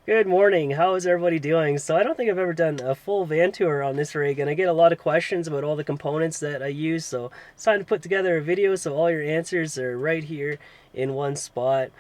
Good morning. How is everybody doing? So I don't think I've ever done a full van tour on this rig, and I get a lot of questions about all the components that I use. So it's time to put together a video so all your answers are right here in one spot.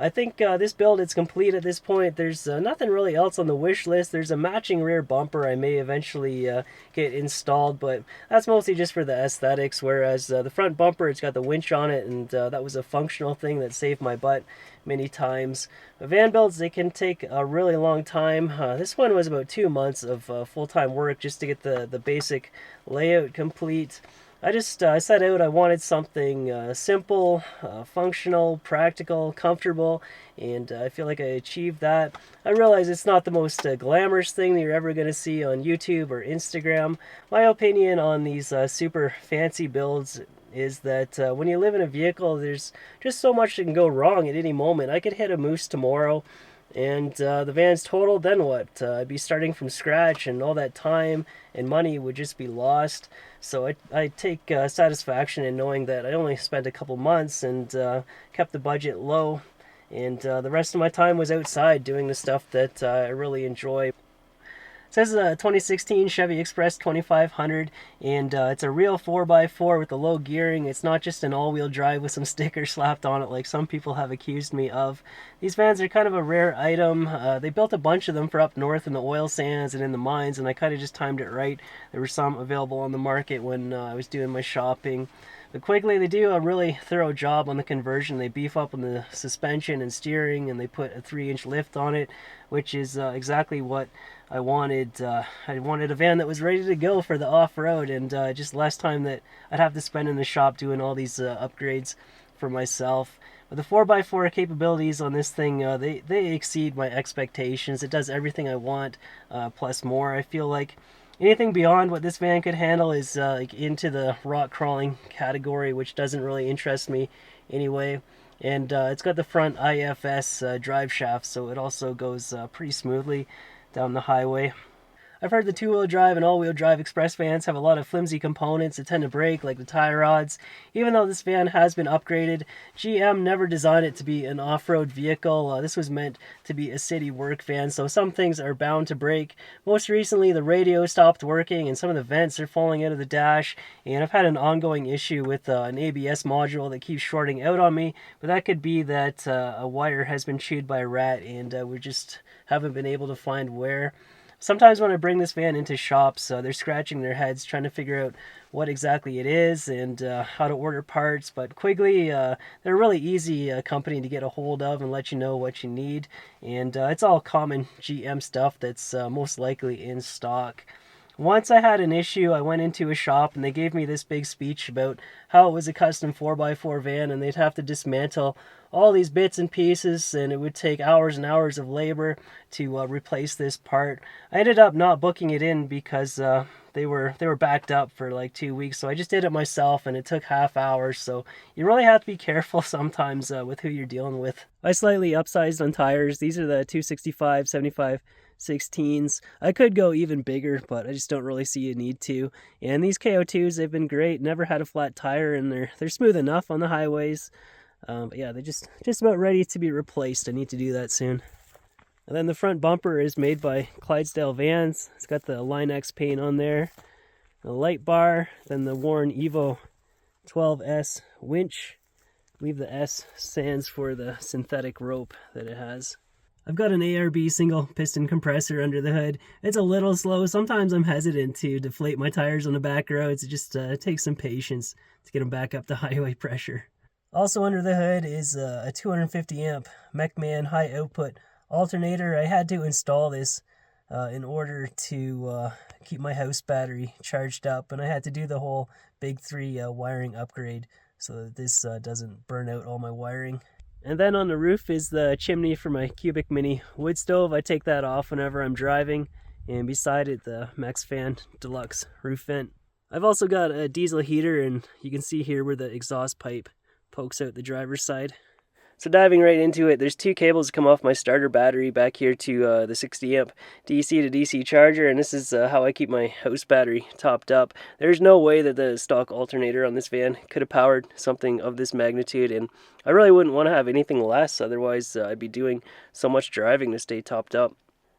I think this build is complete at this point. There's nothing really else on the wish list. There's a matching rear bumper I may eventually get installed, but that's mostly just for the aesthetics. Whereas the front bumper, it's got the winch on it, and that was a functional thing that saved my butt many times. Van builds, they can take a really long time. This one was about 2 months of full-time work just to get the basic layout complete. I just set out, I wanted something simple, functional, practical, comfortable, and I feel like I achieved that. I realize it's not the most glamorous thing that you're ever going to see on YouTube or Instagram. My opinion on these super fancy builds is that when you live in a vehicle, there's just so much that can go wrong at any moment. I could hit a moose tomorrow, and the van's totaled, then what? I'd be starting from scratch, and all that time and money would just be lost. So I take satisfaction in knowing that I only spent a couple months and kept the budget low, and the rest of my time was outside doing the stuff that I really enjoy. It says a 2016 Chevy Express 2500, and it's a real 4x4 with the low gearing. It's not just an all-wheel drive with some stickers slapped on it like some people have accused me of. These vans are kind of a rare item. They built a bunch of them for up north in the oil sands and in the mines, and I kind of just timed it right. There were some available on the market when I was doing my shopping. But Quigley, they do a really thorough job on the conversion. They beef up on the suspension and steering, and they put a 3-inch lift on it, which is exactly what I wanted. I wanted a van that was ready to go for the off-road, and just less time that I'd have to spend in the shop doing all these upgrades for myself. But the 4x4 capabilities on this thing, they exceed my expectations. It does everything I want, plus more. I feel like anything beyond what this van could handle is like into the rock crawling category, which doesn't really interest me anyway. And it's got the front IFS drive shaft, so it also goes pretty smoothly down the highway. I've heard the two-wheel drive and all-wheel drive express vans have a lot of flimsy components that tend to break, like the tie rods. Even though this van has been upgraded, GM never designed it to be an off-road vehicle. This was meant to be a city work van, so some things are bound to break. Most recently, the radio stopped working and some of the vents are falling out of the dash, and I've had an ongoing issue with an ABS module that keeps shorting out on me, but that could be that a wire has been chewed by a rat, and we just haven't been able to find where. Sometimes when I bring this van into shops, they're scratching their heads trying to figure out what exactly it is and how to order parts. But Quigley, they're a really easy company to get a hold of and let you know what you need. And it's all common GM stuff that's most likely in stock. Once I had an issue, I went into a shop and they gave me this big speech about how it was a custom 4x4 van and they'd have to dismantle all these bits and pieces and it would take hours and hours of labor to replace this part. I ended up not booking it in because they were backed up for like 2 weeks, so I just did it myself and it took half hours. So you really have to be careful sometimes with who you're dealing with. I slightly upsized on tires. These are the 265 75 16s. I could go even bigger, but I just don't really see a need to. And these KO2s, they've been great. Never had a flat tire, and they're smooth enough on the highways. But yeah, they're just about ready to be replaced. I need to do that soon. And then the front bumper is made by Clydesdale Vans. It's got the Line X paint on there, the light bar, then the Warren Evo 12S winch. I believe the S stands for the synthetic rope that it has. I've got an ARB single piston compressor under the hood. It's a little slow. Sometimes I'm hesitant to deflate my tires on the back roads. It just takes some patience to get them back up to highway pressure. Also under the hood is a 250 amp MechMan high output alternator. I had to install this in order to keep my house battery charged up, and I had to do the whole big 3 wiring upgrade so that this doesn't burn out all my wiring. And then on the roof is the chimney for my Cubic Mini wood stove. I take that off whenever I'm driving, and beside it the MaxFan Deluxe roof vent. I've also got a diesel heater, and you can see here where the exhaust pipe pokes out the driver's side. So diving right into it, there's two cables that come off my starter battery back here to the 60 amp DC to DC charger, and this is how I keep my house battery topped up. There's no way that the stock alternator on this van could have powered something of this magnitude, and I really wouldn't want to have anything less, otherwise I'd be doing so much driving to stay topped up.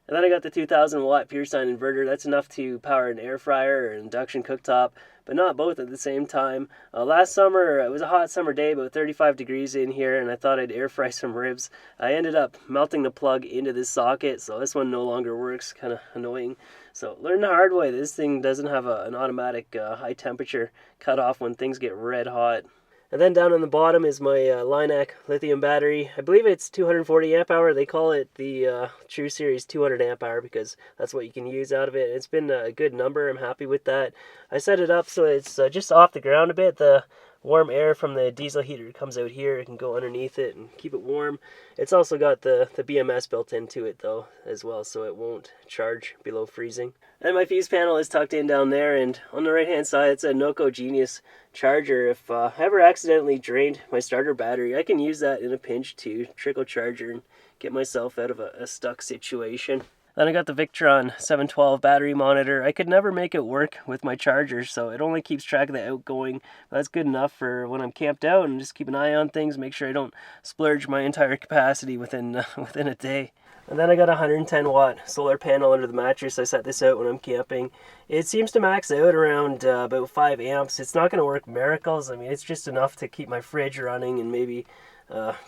And then I got the 2000 watt pure sine inverter. That's enough to power an air fryer or an induction cooktop, but not both at the same time. Last summer, it was a hot summer day, about 35 degrees in here, and I thought I'd air fry some ribs. I ended up melting the plug into this socket, so this one no longer works. Kind of annoying. So learn the hard way. This thing doesn't have an automatic high temperature cutoff when things get red hot. And then down on the bottom is my Lineac lithium battery. I believe it's 240 amp hour. They call it the True Series 200 amp hour because that's what you can use out of it. It's been a good number. I'm happy with that. I set it up so it's just off the ground a bit. The warm air from the diesel heater comes out here. It can go underneath it and keep it warm. It's also got the BMS built into it though as well, so it won't charge below freezing. And my fuse panel is tucked in down there, and on the right hand side it's a Noco Genius charger. If I ever accidentally drained my starter battery, I can use that in a pinch to trickle charger and get myself out of a stuck situation. Then I got the Victron 712 battery monitor. I could never make it work with my charger, so it only keeps track of the outgoing. That's good enough for when I'm camped out and just keep an eye on things, make sure I don't splurge my entire capacity within a day. And then I got a 110 watt solar panel under the mattress. I set this out when I'm camping. It seems to max out around about 5 amps. It's not going to work miracles. I mean, it's just enough to keep my fridge running and maybe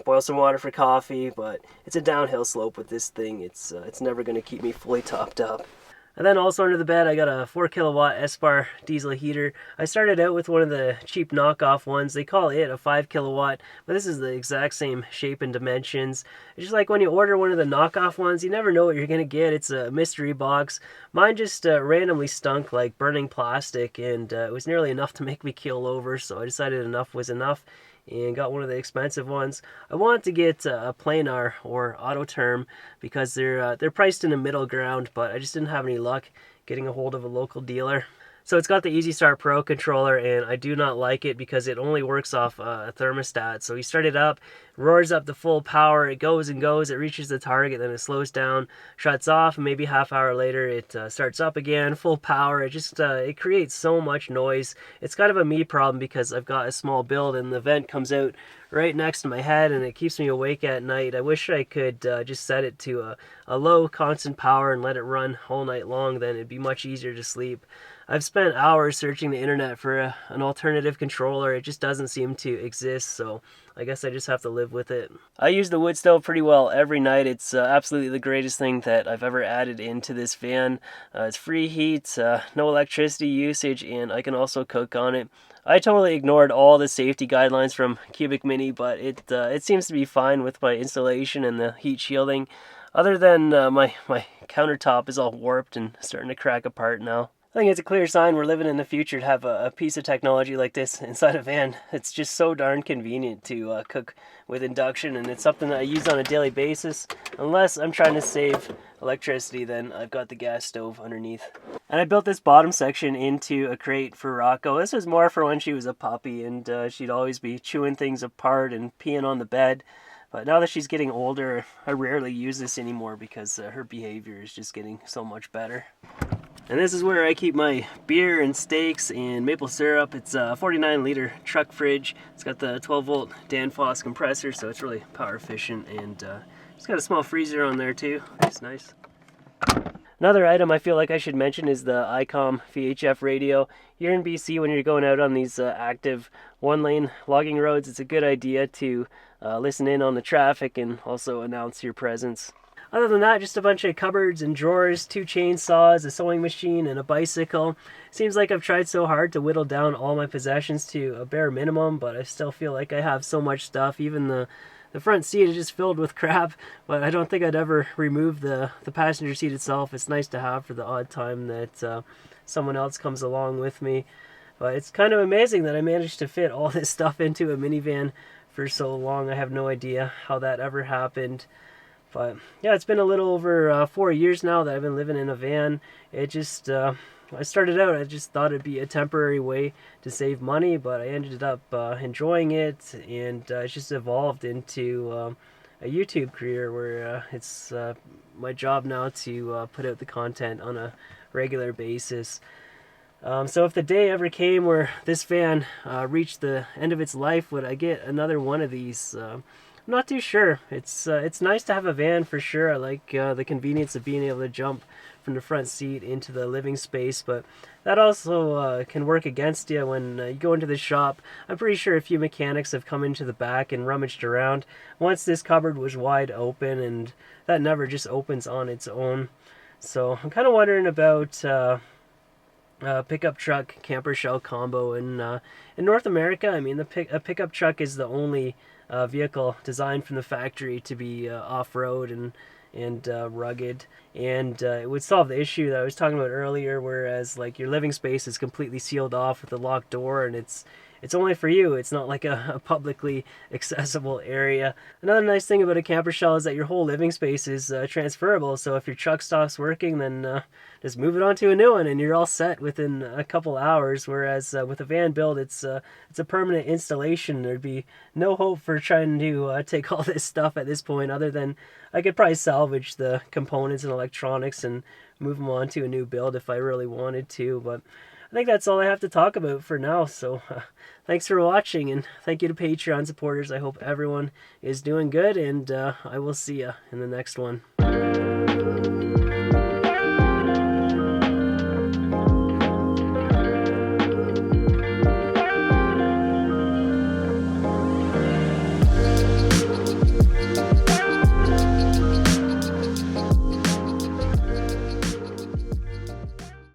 boil some water for coffee, but it's a downhill slope with this thing. It's never going to keep me fully topped up. And then also under the bed, I got a 4 kilowatt S-Bar diesel heater. I started out with one of the cheap knockoff ones. They call it a 5 kilowatt, but this is the exact same shape and dimensions. It's just like when you order one of the knockoff ones, you never know what you're going to get. It's a mystery box. Mine just randomly stunk like burning plastic, and it was nearly enough to make me keel over, so I decided enough was enough and got one of the expensive ones. I wanted to get a planar or Autoterm because they're priced in the middle ground, but I just didn't have any luck getting a hold of a local dealer. So it's got the Easy Start Pro controller, and I do not like it because it only works off a thermostat. So you start it up, roars up to full power, it goes and goes, it reaches the target, then it slows down, shuts off, and maybe half hour later it starts up again, full power. It just it creates so much noise. It's kind of a me problem because I've got a small build and the vent comes out right next to my head and it keeps me awake at night. I wish I could just set it to a low constant power and let it run all night long, then it'd be much easier to sleep. I've spent hours searching the internet for an alternative controller. It just doesn't seem to exist, so I guess I just have to live with it. I use the wood stove pretty well every night. It's absolutely the greatest thing that I've ever added into this van. It's free heat, no electricity usage, and I can also cook on it. I totally ignored all the safety guidelines from Cubic Mini, but it seems to be fine with my installation and the heat shielding. Other than my countertop is all warped and starting to crack apart now. I think it's a clear sign we're living in the future to have a piece of technology like this inside a van. It's just so darn convenient to cook with induction, and it's something that I use on a daily basis. Unless I'm trying to save electricity, then I've got the gas stove underneath. And I built this bottom section into a crate for Rocco. This was more for when she was a puppy, and she'd always be chewing things apart and peeing on the bed. But now that she's getting older, I rarely use this anymore because her behavior is just getting so much better. And this is where I keep my beer and steaks and maple syrup. It's a 49-liter truck fridge. It's got the 12-volt Danfoss compressor, so it's really power efficient. And it's got a small freezer on there too. It's nice. Another item I feel like I should mention is the ICOM VHF radio. Here in BC, when you're going out on these active one-lane logging roads, it's a good idea to listen in on the traffic and also announce your presence. Other than that, just a bunch of cupboards and drawers, 2 chainsaws, a sewing machine, and a bicycle. Seems like I've tried so hard to whittle down all my possessions to a bare minimum, but I still feel like I have so much stuff. Even the front seat is just filled with crap, but I don't think I'd ever remove the passenger seat itself. It's nice to have for the odd time that someone else comes along with me. But it's kind of amazing that I managed to fit all this stuff into a minivan for so long. I have no idea how that ever happened. But yeah, it's been a little over 4 years now that I've been living in a van. It just I started out, I just thought it'd be a temporary way to save money, but I ended up enjoying it, and it's just evolved into a YouTube career where it's my job now to put out the content on a regular basis. So if the day ever came where this van reached the end of its life, would I get another one of these? I'm not too sure. It's nice to have a van for sure. I like the convenience of being able to jump from the front seat into the living space, but that also can work against you when you go into the shop. I'm pretty sure a few mechanics have come into the back and rummaged around. Once this cupboard was wide open, and that never just opens on its own. So I'm kind of wondering about pickup truck camper shell combo in North America. I mean, a pickup truck is the only vehicle designed from the factory to be off road and rugged, and it would solve the issue that I was talking about earlier. Whereas like your living space is completely sealed off with a locked door, and it's only for you. It's not like a publicly accessible area. Another nice thing about a camper shell is that your whole living space is transferable. So if your truck stops working, then just move it onto a new one, and you're all set within a couple hours. Whereas with a van build, it's a permanent installation. There'd be no hope for trying to take all this stuff at this point, other than I could probably salvage the components and electronics and move them on to a new build if I really wanted to. But I think that's all I have to talk about for now. So thanks for watching, and thank you to Patreon supporters. I hope everyone is doing good, and I will see you in the next one.